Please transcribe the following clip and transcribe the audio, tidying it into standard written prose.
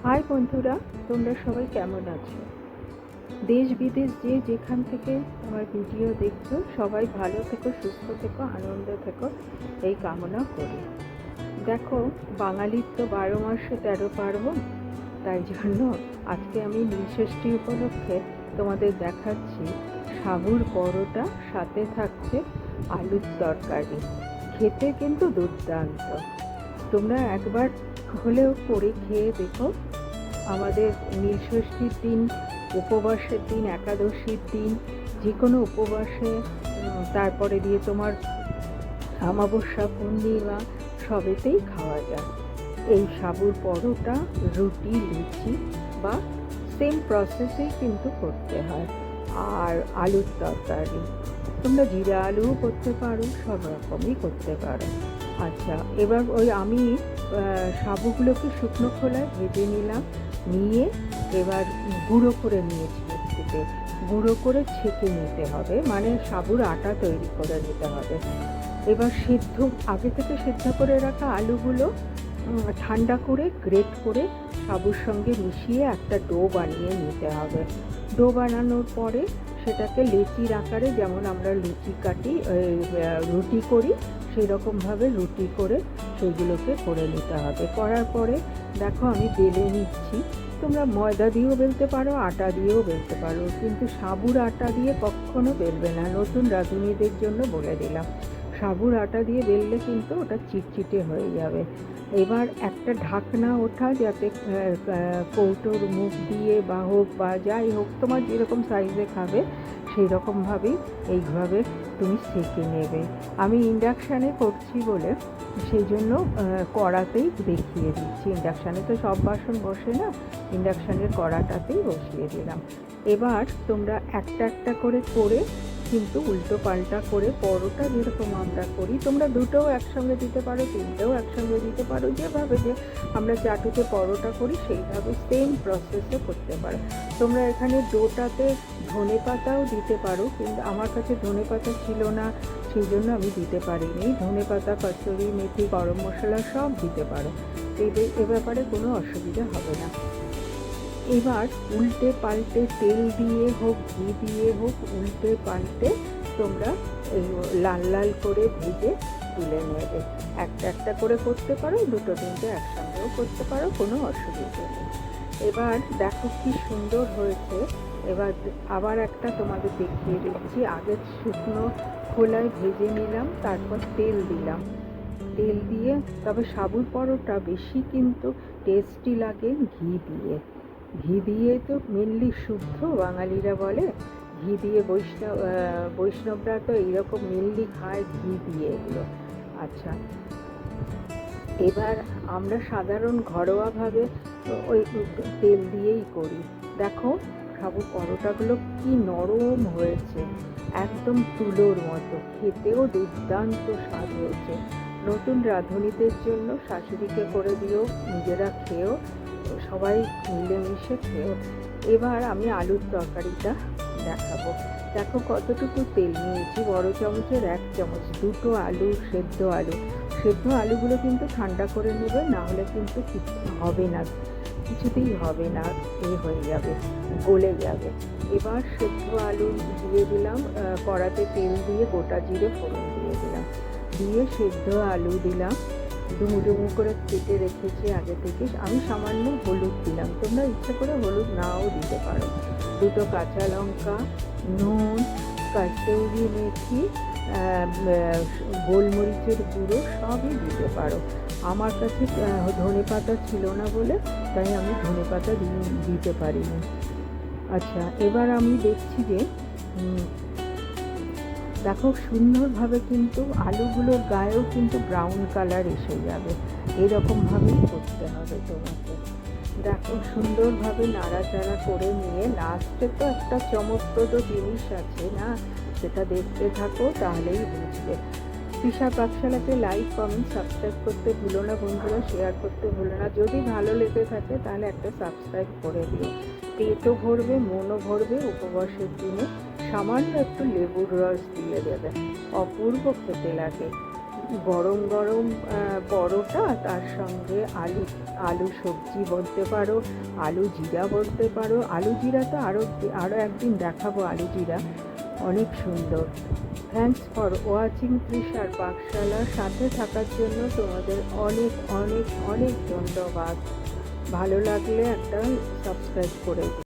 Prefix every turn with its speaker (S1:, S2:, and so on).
S1: High বন্ধুরা, তোমরা সবাই কেমন আছো? দেশ বিদেশ যে যেখান থেকে আমার ভিডিও দেখছো সবাই ভালো থেকো, সুস্থ থেকো, আনন্দ থেকো, এই কামনা করি। দেখো, বাঙালির তো 12 মাসে 13 পার্বণ। তাই জন্য আজকে আমি নীলষষ্ঠী উপলক্ষে তোমাদের দেখাচ্ছি সাবুর পরোটা, সাথে থাকছে আলুর তরকারি। খেতে কিন্তু দুর্দান্ত। তোমরা একবার হলেও করে খেয়ে দেখো। আমাদের নীলষষ্ঠীর দিন, উপবাসের দিন, একাদশীর দিন, যে কোনো উপবাসে, তারপরে দিয়ে তোমার অমাবস্যা, পূর্ণিমা, সবেতেই খাওয়া যায় এই সাবুর পরোটা, রুটি, লুচি বা সেম প্রসেসেই কিন্তু করতে হয়। আর আলুর তরকারি তোমরা জিরা আলুও করতে পারো, সব রকমই করতে পারো। আচ্ছা, এবার আমি সাবুগুলোকে শুকনো খোলায় ভেজে নিলাম। নিয়ে এবার গুঁড়ো করে নিয়েছি, মিক্সিতে গুঁড়ো করে ছেঁকে নিতে হবে, মানে সাবুর আটা তৈরি করে নিতে হবে। এবার আগে থেকে সেদ্ধ করে রাখা আলুগুলো ঠান্ডা করে গ্রেট করে সাবুর সঙ্গে মিশিয়ে একটা ডো বানিয়ে নিতে হবে। ডো বানানোর পরে সেটাকে লেচির আকারে, যেমন আমরা লুচি কাটি, রুটি করি, সেই রকমভাবে রুটি করে সেগুলোকে করে নিতে হবে। করার পরে দেখো আমি বেলে নিচ্ছি। তোমরা ময়দা দিয়েও বেলতে পারো, আটা দিয়েও বেলতে পারো, কিন্তু সাবুর আটা দিয়ে কখনো বেলবে না। নতুন রাঁধুনিদের জন্য বলে দিলাম, সাবুর আটা দিয়ে বেললে কিন্তু ওটা চিটচিটে হয়ে যাবে। এবার একটা ঢাকনা ওঠা, যাতে কৌটোর মুখ দিয়ে বা হোক বা যাই হোক, তোমার যেরকম সাইজে খাবে সেই রকমভাবেই এইভাবে তুমি সেঁকে নেবে। আমি ইন্ডাকশানে করছি বলে সেই জন্য কড়াতেই দেখিয়ে দিচ্ছি। ইন্ডাকশানে তো সব বাসন বসে না, ইন্ডাকশানের কড়াটাতেই বসিয়ে দিলাম। এবার তোমরা একটা একটা করে করে কিন্তু উল্টো পাল্টা করে, পরোটা যেরকম আমরা করি, তোমরা দুটোও একসঙ্গে দিতে পারো, তিনটেও একসঙ্গে দিতে পারো, যেভাবে যে আমরা চাটুতে পরোটা করি সেইভাবে সেম প্রসেসে করতে পারো। তোমরা এখানে ডোটাতে ধনে পাতাও দিতে পারো, কিন্তু আমার কাছে ধনে পাতা ছিল না, সেই জন্য আমি দিতে পারিনি। ধনে পাতা, কসুরি মেথি, গরম মশলা সব দিতে পারো, এ ব্যাপারে কোনো অসুবিধা হবে না। এবার উল্টে পাল্টে তেল দিয়ে হোক, ঘি দিয়ে হোক, উল্টে পাল্টে তোমরা এই লাল লাল করে ভেজে তুলে নেবে। একটা একটা করে করতে পারো, দুটো তিনটে একসঙ্গেও করতে পারো, কোনো অসুবিধা নেই। এবার দেখো কি সুন্দর হয়েছে। এবার আবার একটা তোমাদের দেখিয়ে দিচ্ছি। আগে শুকনো খোলায় ভেজে নিলাম, তারপর তেল দিলাম। তেল দিয়ে, তবে সাবুর পরোটা বেশি কিন্তু টেস্টি লাগে ঘি দিয়ে। ঘি দিয়ে তো মেনলি শুদ্ধ বাঙালিরা বলে, ঘি দিয়ে বৈষ্ণবরা তো এইরকম মেনলি খায় ঘি দিয়ে এগুলো। আচ্ছা, এবার আমরা সাধারণ ঘরোয়াভাবে ওই তেল দিয়েই করি। দেখো সাবুর পরোটাগুলো কি নরম হয়েছে, একদম তুলোর মতো, খেতেও দুর্দান্ত স্বাদ হয়েছে। নতুন রাঁধুনিদের জন্য শাশুড়িকে করে দিও, নিজেরা খেয়েও, সবাই মিলেমিশে খেয়েও। এবার আমি আলুর তরকারিটা দেখাবো। দেখো কতটুকু তেল নিয়েছি, বড় চামচের 1 চামচ, দুটো আলু, সেদ্ধ আলুগুলো কিন্তু ঠান্ডা করে নেবে, না হলে কিন্তু কিছু হবে না, কিছুতেই হবে না, হয়ে যাবে, গলে যাবে। এবার সেদ্ধ আলু দিয়ে দিলাম, কড়াতে তেল দিয়ে গোটা জিরে ফোড়ন দিয়ে দিলাম, দিয়ে সেদ্ধ আলু দিলাম, ডুমু ডুমু করে কেটে রেখেছি আগে থেকে। আমি সামান্য হলুদ দিলাম, তোমরা ইচ্ছে করে হলুদ নাও দিতে পারো। দুটো কাঁচা লঙ্কা, নুন, কসুরি মেথি, গোলমরিচের গুঁড়ো সবই দিতে পারো। আমার কাছে ধনে পাতা ছিল না বলে তাই আমি ধনে পাতা দিতে পারিনি। আচ্ছা, এবার আমি দেখছি যে দেখো সুন্দরভাবে কিন্তু আলুগুলোর গায়েও কিন্তু ব্রাউন কালার এসে যাবে, এরকমভাবেই করতে হবে তোমাকে। দেখো সুন্দরভাবে নাড়াচাড়া করে নিয়ে লাস্টে তো একটা চমকপ্রদ জিনিস আছে না, সেটা দেখতে থাকো তাহলেই বুঝবে। তৃষা পাকশালাকে লাইক, কমেন্ট, সাবস্ক্রাইব করতে ভুলো না বন্ধুরা, শেয়ার করতে ভুলো না। যদি ভালো লেগে থাকে তাহলে একটা সাবস্ক্রাইব করে দিও। পেটও ভরবে, মনও ভরবে। উপবাসের দিনে সামান্য একটু লেবুর রস দিয়ে দেবে, অপূর্ব খেতে লাগে। গরম গরম পরোটা, তার সঙ্গে আলু আলু সবজি বলতে পারো, আলু জিরা বলতে পারো। আলু জিরা তো আরও একদিন দেখাবো। আলু জিরা অনেক সুন্দর। থ্যাঙ্কস ফর ওয়াচিং তৃষার পাকশালা। সাথে থাকার জন্য তোমাদের অনেক অনেক অনেক ধন্যবাদ। ভালো লাগলে একটা সাবস্ক্রাইব করে দিও।